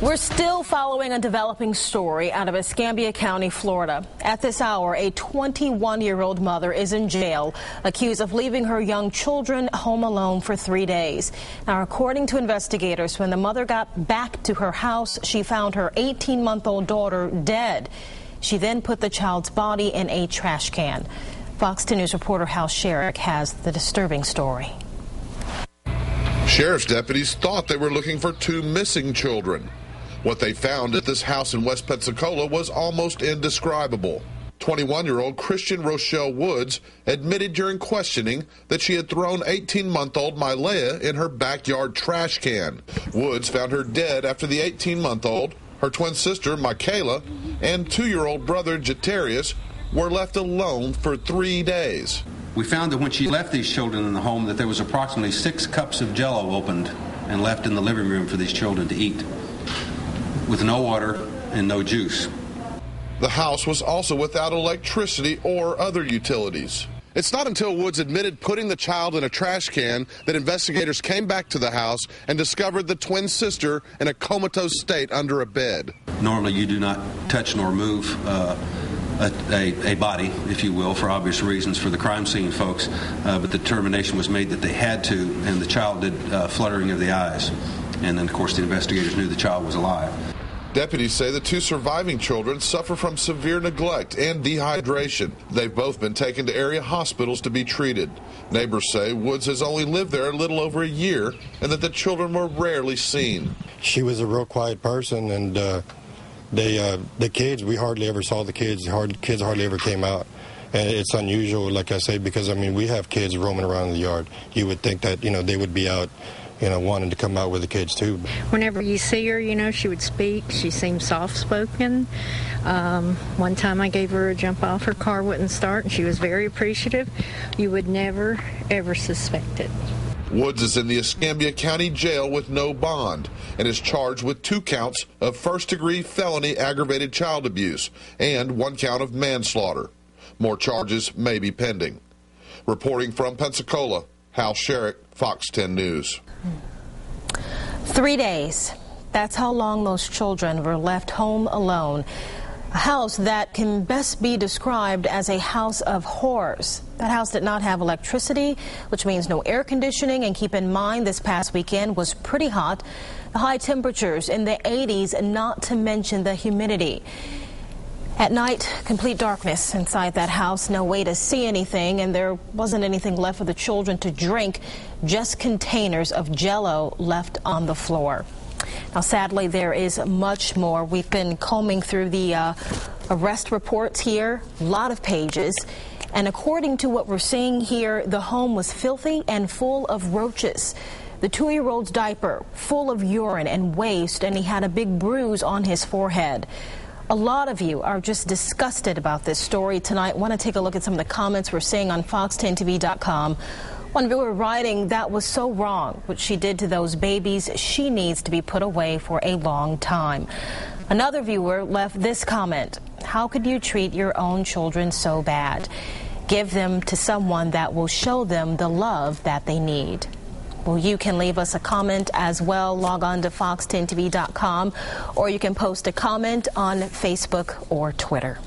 We're still following a developing story out of Escambia County, Florida. At this hour, a 21-year-old mother is in jail, accused of leaving her young children home alone for 3 days. Now, according to investigators, when the mother got back to her house, she found her 18-month-old daughter dead. She then put the child's body in a trash can. Fox 10 News reporter Hal Sherrick has the disturbing story. Sheriff's deputies thought they were looking for 2 missing children. What they found at this house in West Pensacola was almost indescribable. 21-year-old Christian Rochelle Woods admitted during questioning that she had thrown 18-month-old Milea in her backyard trash can. Woods found her dead after the 18-month-old, her twin sister Michaela, and 2-year-old brother Jatarius were left alone for 3 days. We found that when she left these children in the home that there was approximately 6 cups of Jell-O opened and left in the living room for these children to eat, with no water and no juice. The house was also without electricity or other utilities. It's not until Woods admitted putting the child in a trash can that investigators came back to the house and discovered the twin sister in a comatose state under a bed. Normally you do not touch nor move a body, if you will, for obvious reasons for the crime scene folks, but the determination was made that they had to, and the child did fluttering of the eyes. And then, of course, the investigators knew the child was alive. Deputies say the 2 surviving children suffer from severe neglect and dehydration. They've both been taken to area hospitals to be treated. Neighbors say Woods has only lived there a little over a year and that the children were rarely seen. She was a real quiet person, and the kids, we hardly ever saw the kids. Kids hardly ever came out. And it's unusual, like I say, because, I mean, we have kids roaming around the yard. You would think that, they would be out, wanting to come out with the kids too. Whenever you see her, she would speak. She seemed soft-spoken. One time I gave her a jump off, her car wouldn't start, and she was very appreciative. You would never, ever suspect it. Woods is in the Escambia County Jail with no bond and is charged with 2 counts of first-degree felony aggravated child abuse and 1 count of manslaughter. More charges may be pending. Reporting from Pensacola, Hal Sherrick, Fox 10 News. 3 days. That's how long those children were left home alone. A house that can best be described as a house of horrors. That house did not have electricity, which means no air conditioning. And keep in mind, this past weekend was pretty hot. The high temperatures in the 80s, not to mention the humidity. At night, complete darkness inside that house, no way to see anything, and there wasn't anything left for the children to drink, just containers of Jell-O left on the floor. Now, sadly, there is much more. We've been combing through the arrest reports here, a lot of pages, and according to what we're seeing here, the home was filthy and full of roaches. The 2-year-old's diaper full of urine and waste, and he had a big bruise on his forehead. A lot of you are just disgusted about this story tonight. I want to take a look at some of the comments we're seeing on fox10tv.com. One viewer writing, "That was so wrong, what she did to those babies. She needs to be put away for a long time." Another viewer left this comment, "How could you treat your own children so bad? Give them to someone that will show them the love that they need." Well, you can leave us a comment as well. Log on to fox10tv.com, or you can post a comment on Facebook or Twitter.